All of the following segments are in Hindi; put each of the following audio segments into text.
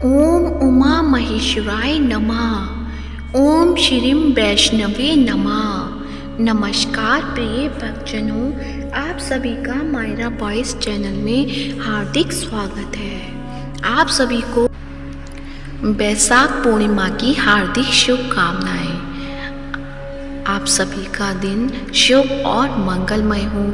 ओम उमा महेश्वराय नमः। ओम श्रीं वैष्णवे नमः। नमस्कार प्रिय भक्तजनों, आप सभी का मायरा वॉइस चैनल में हार्दिक स्वागत है। आप सभी को वैशाख पूर्णिमा की हार्दिक शुभकामनाएं। आप सभी का दिन शुभ और मंगलमय हो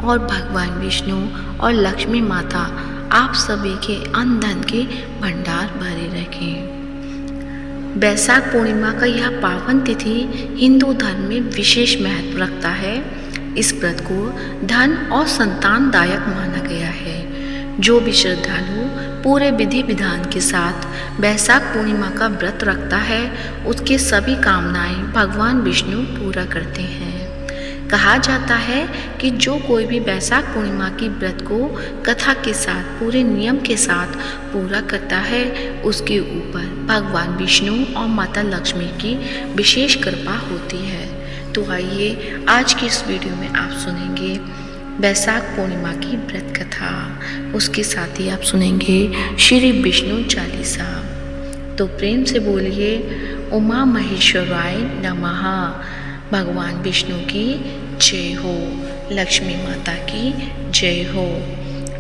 और भगवान विष्णु और लक्ष्मी माता आप सभी के अन्न धन के भंडार भरे रखें। वैशाख पूर्णिमा का यह पावन तिथि हिंदू धर्म में विशेष महत्व रखता है। इस व्रत को धन और संतानदायक माना गया है। जो भी श्रद्धालु पूरे विधि विधान के साथ वैशाख पूर्णिमा का व्रत रखता है, उसकी सभी कामनाएं भगवान विष्णु पूरा करते हैं। कहा जाता है कि जो कोई भी वैशाख पूर्णिमा की व्रत को कथा के साथ पूरे नियम के साथ पूरा करता है, उसके ऊपर भगवान विष्णु और माता लक्ष्मी की विशेष कृपा होती है। तो आइए आज की इस वीडियो में आप सुनेंगे वैशाख पूर्णिमा की व्रत कथा। उसके साथ ही आप सुनेंगे श्री विष्णु चालीसा। तो प्रेम से बोलिए उमा महेश्वराय नमः। भगवान विष्णु की जय हो, लक्ष्मी माता की जय हो।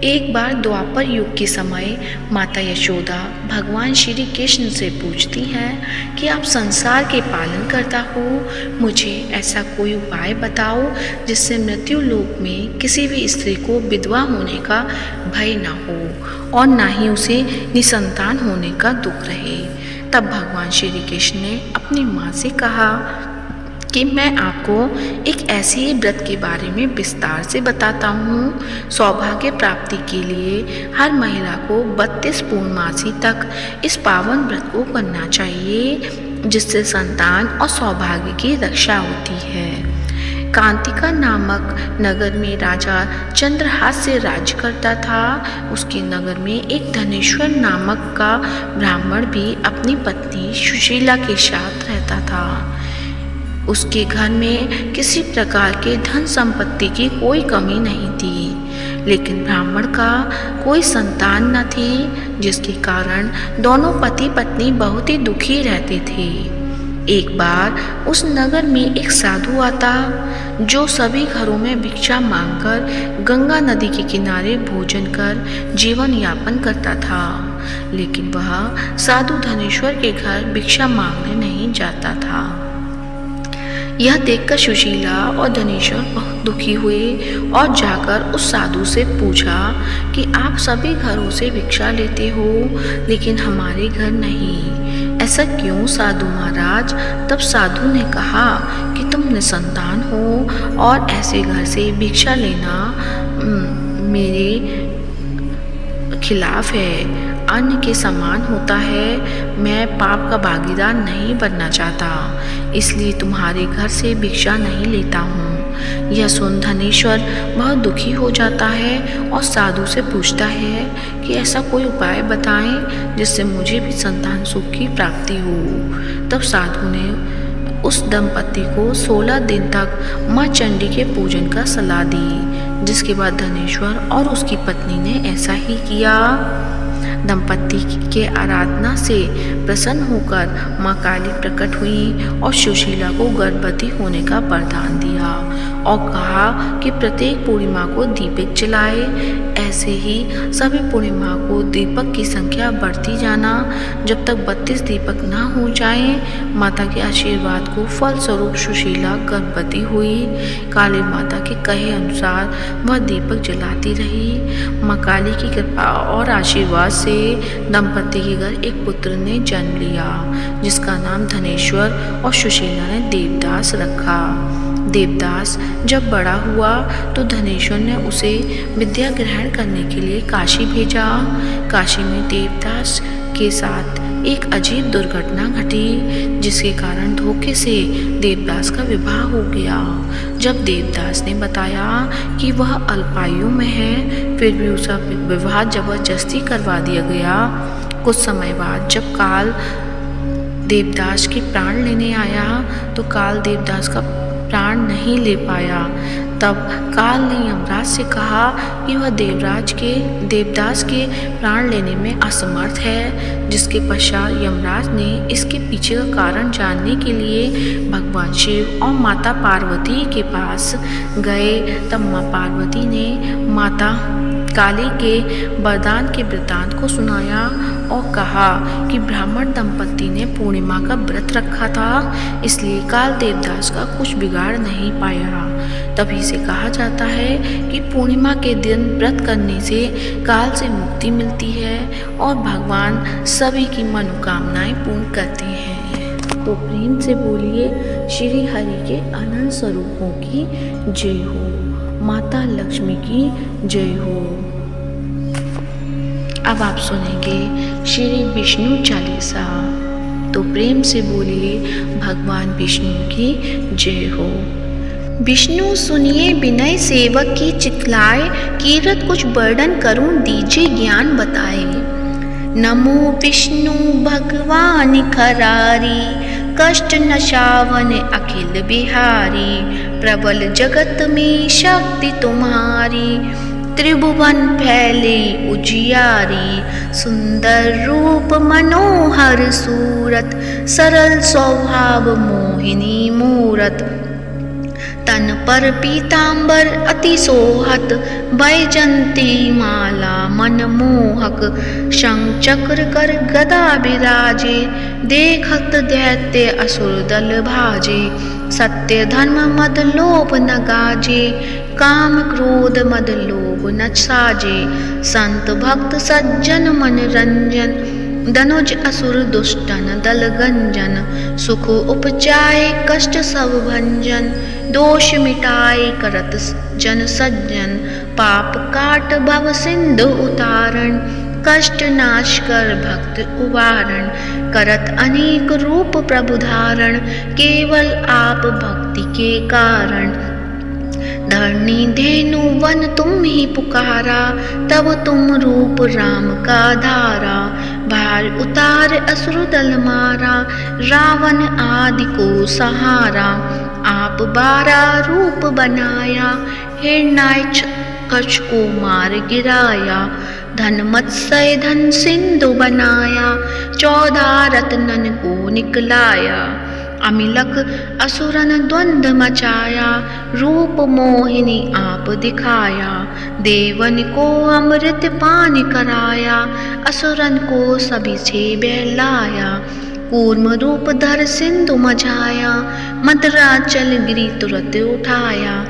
एक बार द्वापर युग के समय माता यशोदा भगवान श्री कृष्ण से पूछती हैं कि आप संसार के पालन करता हो, मुझे ऐसा कोई उपाय बताओ जिससे मृत्यु लोक में किसी भी स्त्री को विधवा होने का भय न हो और ना ही उसे निसंतान होने का दुख रहे। तब भगवान श्री कृष्ण ने अपनी माँ से कहा कि मैं आपको एक ऐसे ही व्रत के बारे में विस्तार से बताता हूँ। सौभाग्य प्राप्ति के लिए हर महिला को 32 पूर्णमासी तक इस पावन व्रत को करना चाहिए, जिससे संतान और सौभाग्य की रक्षा होती है। कांतिका नामक नगर में राजा चंद्रहास से राज्य करता था। उसके नगर में एक धनेश्वर नामक का ब्राह्मण भी अपनी पत्नी सुशीला के साथ रहता था। उसके घर में किसी प्रकार के धन संपत्ति की कोई कमी नहीं थी, लेकिन ब्राह्मण का कोई संतान न थी, जिसके कारण दोनों पति पत्नी बहुत ही दुखी रहते थे। एक बार उस नगर में एक साधु आता, जो सभी घरों में भिक्षा मांगकर गंगा नदी के किनारे भोजन कर जीवन यापन करता था। लेकिन वह साधु धनेश्वर के घर भिक्षा मांगने नहीं जाता था। यह देखकर सुशीला और धनेश्वर बहुत दुखी हुए और जाकर उस साधु से पूछा कि आप सभी घरों से भिक्षा लेते हो, लेकिन हमारे घर नहीं, ऐसा क्यों साधु महाराज? तब साधु ने कहा कि तुम निसंतान हो और ऐसे घर से भिक्षा लेना मेरे खिलाफ है, अन्न के समान होता है। मैं पाप का भागीदार नहीं बनना चाहता, इसलिए तुम्हारे घर से भिक्षा नहीं लेता हूँ। यह सुन धनेश्वर बहुत दुखी हो जाता है और साधु से पूछता है कि ऐसा कोई उपाय बताएं जिससे मुझे भी संतान सुख की प्राप्ति हो। तब साधु ने उस दंपति को 16 दिन तक माँ चंडी के पूजन का सलाह दी, जिसके बाद धनेश्वर और उसकी पत्नी ने ऐसा ही किया। दंपति के आराधना से प्रसन्न होकर माँ काली प्रकट हुई और सुशीला को गर्भवती होने का वरदान दिया और कहा कि प्रत्येक पूर्णिमा को दीपक जलाए। ऐसे ही सभी पूर्णिमा को दीपक की संख्या बढ़ती जाना, जब तक 32 दीपक न हो जाएं। माता के आशीर्वाद को फलस्वरूप सुशीला गर्भवती हुई। काली माता के कहे अनुसार वह दीपक जलाती रही। माँ काली की कृपा और आशीर्वाद से दंपति के घर एक पुत्र ने जन्म लिया, जिसका नाम धनेश्वर और सुशीला ने देवदास रखा। देवदास जब बड़ा हुआ तो धनेश्वर ने उसे विद्या ग्रहण करने के लिए काशी भेजा। काशी में देवदास के साथ एक अजीब दुर्घटना घटी, जिसके कारण धोखे से देवदास का विवाह हो गया। जब देवदास ने बताया कि वह अल्पायु में है, फिर भी उसका विवाह जबरदस्ती करवा दिया गया। कुछ समय बाद जब काल देवदास के प्राण लेने आया तो काल देवदास का प्राण नहीं ले पाया। तब काल ने यमराज से कहा कि वह देवदास के प्राण लेने में असमर्थ है। जिसके पश्चात यमराज ने इसके पीछे का कारण जानने के लिए भगवान शिव और माता पार्वती के पास गए। तब माँ पार्वती ने माता काली के वरदान के वृतांत को सुनाया और कहा कि ब्राह्मण दंपति ने पूर्णिमा का व्रत रखा था, इसलिए काल देवदास का कुछ बिगाड़ नहीं पाया। तभी से कहा जाता है कि पूर्णिमा के दिन व्रत करने से काल से मुक्ति मिलती है और भगवान सभी की मनोकामनाएं पूर्ण करते हैं। तो प्रेम से बोलिए श्री हरि के अनंत स्वरूपों की जय हो, माता लक्ष्मी की जय हो। अब आप सुनेंगे श्री विष्णु चालीसा। तो प्रेम से बोलिए भगवान विष्णु की जय हो। विष्णु सुनिए विनय सेवक की चितलाए, कीरत कुछ वर्णन करूं दीजिए ज्ञान बताए। नमो विष्णु भगवान खरारी, कष्ट नशावन अखिल बिहारी। प्रबल जगत में शक्ति तुम्हारी, त्रिभुवन फैले उजियारी। सुंदर रूप मनोहर सूरत, सरल स्वभाव मोहिनी मूरत। तन पर पीतांबर अति सोहत, वैजंती माला मनमोहक। शंख चक्र कर गदा विराजे, देखत दैत्य असुर दल भाजे। सत्य धर्म मद लोभ न गाजे, काम क्रोध मद लोभ न साजे। संत भक्त सज्जन मन रंजन, धनुज असुर दुष्टन दल गंजन। सुख उपजाए कष्ट सब भंजन, दोष मिटाए करत जन सज्जन। पाप काट भव सिंधु उतारण, कष्ट नाश कर भक्त उबारण। करत अनेक रूप प्रभु धारण, केवल आप भक्ति के कारण। धरणी धेनु वन तुम ही पुकारा, तब तुम रूप राम का धारा। भार उतार असुर दल मारा, रावण आदि को सहारा। आप 12 रूप बनाया, हिरण्यकश्यप को मार गिराया। धन मत्स्य धन सिंधु बनाया, 14 रत्नन को निकलाया। अमिलक असुरन द्वंद मचाया, रूप मोहिनी आप दिखाया। देवन को अमृत पान कराया, असुरन को सभी से बहलाया। कूर्म रूप धर सिंधु मझाया, मदराचल गिरी तुरंत उठाया।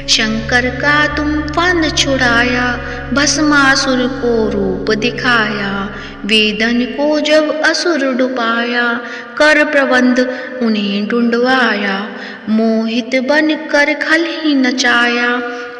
शंकर का तुम फन छुड़ाया, भस्मासुर को रूप दिखाया। वेदन को जब असुर डुबाया, कर प्रबंध उन्हें ढूंढवाया। मोहित बन कर खल ही नचाया,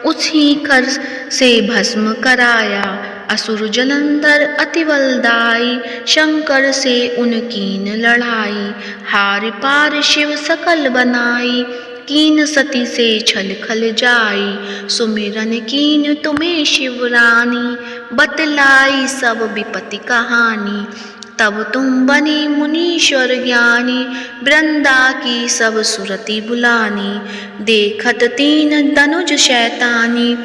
उसी कर से भस्म कराया। असुर जलंधर अति बलदाई, शंकर से उनकीन लड़ाई। हार पार शिव सकल बनाई, कीन सती से छल खल जाई। सुमिरन कीन तुम्हें शिवरानी, बतलाई सब विपत्ति कहानी। तब तुम बने मुनीश्वर ज्ञानी, वृंदा की सब सुरति बुलानी। देखत 3 धनुज शैतानी,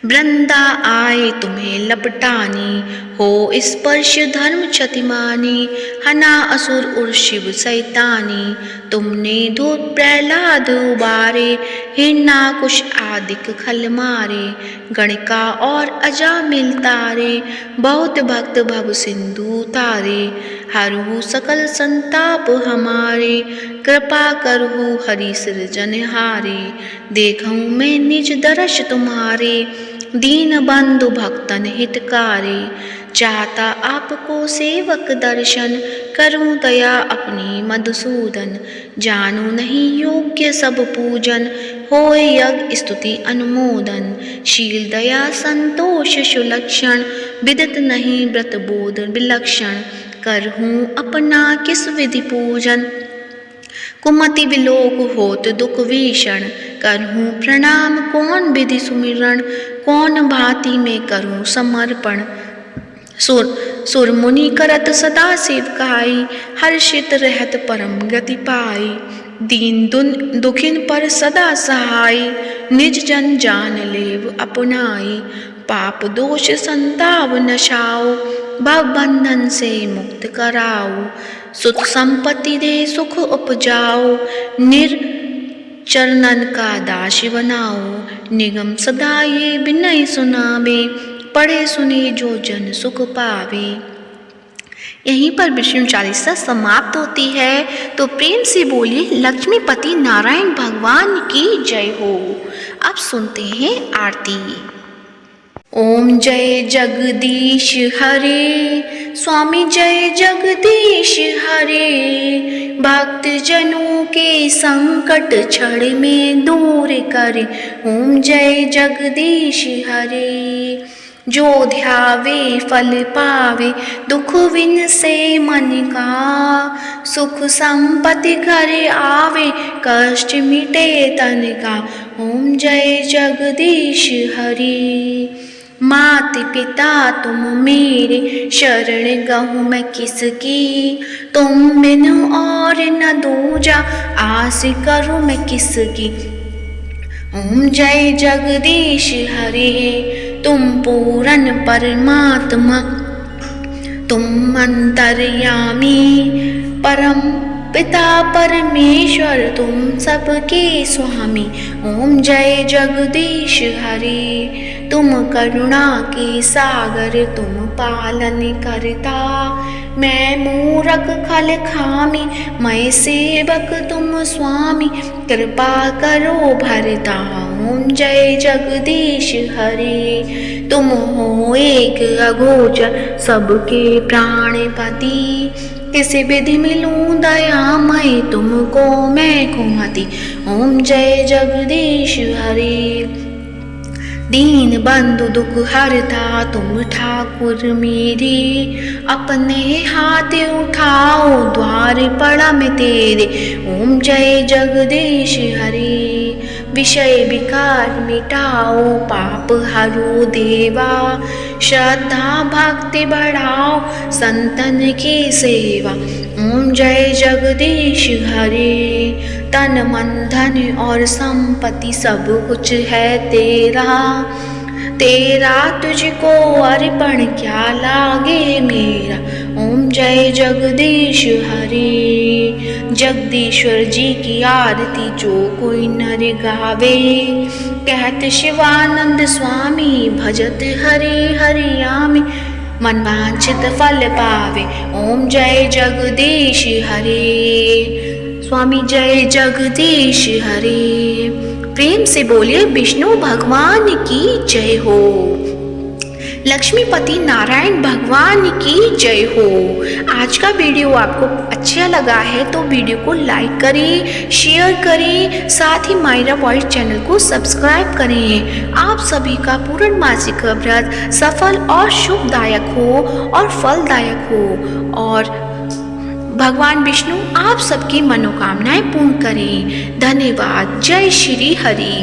वृंदा आए तुम्हें लपटानी। हो स्पर्श धर्म क्षतिमानी, हना असुर उर शिव सैतानी। तुमने धूत प्रहलाद उबारे, हिरण्याकुश आदिक खल मारे। गणिका और अजा मिल तारे, बहुत भक्त भव सिंधु तारे। हरहु सकल संताप हमारे, कृपा करहु हरि सृजनहारे। देखूं मैं निज दर्श तुम्हारे, दीन बंधु भक्तन हितकारी। चाहता आपको सेवक दर्शन, करूं दया अपनी मधुसूदन। जानू नहीं योग्य सब पूजन, होय यज्ञ स्तुति अनुमोदन। शील दया संतोष सुलक्षण, विदित नहीं व्रत बोध विलक्षण। करहूं अपना किस विधि पूजन, कुमति विलोक होत दुख भीषण। करहूं प्रणाम कौन विधि सुमिरन, कौन भांति में करूं समर्पण। सुर मुनि करत सदा सेवकाई, हर्षित रहत परम गति पाई। दीन दुखिन पर सदा सहाय, निज जन जान लेव अपनाई। पाप दोष संताप नशाओ, भव बंधन से मुक्त कराओ। सुख संपत्ति दे सुख उपजाओ, चरणन का दास बनाओ। निगम सदा ये विनय सुनावे, पढ़े सुने जो जन सुख पावे। यहीं पर विष्णु चालीसा समाप्त होती है। तो प्रेम से बोलिए लक्ष्मीपति नारायण भगवान की जय हो। अब सुनते हैं आरती। ओम जय जगदीश हरे, स्वामी जय जगदीश हरे। भक्त जनों के संकट क्षण में दूर करे, ओम जय जगदीश हरे। जो ध्यावे फल पावे, दुख विन से मन का। सुख संपत्ति घर आवे, कष्ट मिटे तन का, ओम जय जगदीश हरि। मात पिता तुम मेरे, शरण गहूँ मैं किसकी। तुम बिन और न दूजा, आस करूँ मैं किसकी। ओम जय जगदीश हरे। तुम पूरन परमात्मा, तुम अंतर्यामी, परम पिता परमेश्वर, तुम सबके स्वामी। ओम जय जगदीश हरे। तुम करुणा के सागर, तुम पालन करता। मैं मूरख खल खामी, मैं सेवक तुम स्वामी। कृपा करो भरता, ओम जय जगदीश हरे। तुम हो एक अगोचर, सबके प्राणपति। किसी विधि मिलूं दयामय, तुमको मैं कुमति। ओम जय जगदीश हरे। दीन बंधु दुख हरता, तुम ठाकुर मेरे। अपने हाथ उठाओ, द्वार पड़ा मैं तेरे। ओम जय जगदीश हरे। विषय विकार मिटाओ, पाप हरो देवा। श्रद्धा भक्ति बढ़ाओ, संतन की सेवा। ओम जय जगदीश हरे। तन मन धन और संपत्ति सब कुछ है तेरा। तेरा तुझको अर्पण क्या लागे मेरा। ओम जय जगदीश हरे। जगदीश्वर जी की आरती जो कोई नर गावे। कहत शिवानंद स्वामी, भजत हरि हरियामी। मन वांछित फल पावे, ओम जय जगदीश हरे। स्वामी जय जगदीश हरे। प्रेम से बोलिए विष्णु भगवान की जय हो। लक्ष्मीपति नारायण भगवान की जय हो। आज का वीडियो आपको अच्छा लगा है तो वीडियो को लाइक करें, शेयर करें, साथ ही मायरा वॉइस चैनल को सब्सक्राइब करें। आप सभी का पूर्णमासी का व्रत सफल और शुभदायक हो और फलदायक हो, और भगवान विष्णु आप सबकी मनोकामनाएं पूर्ण करें। धन्यवाद। जय श्री हरि।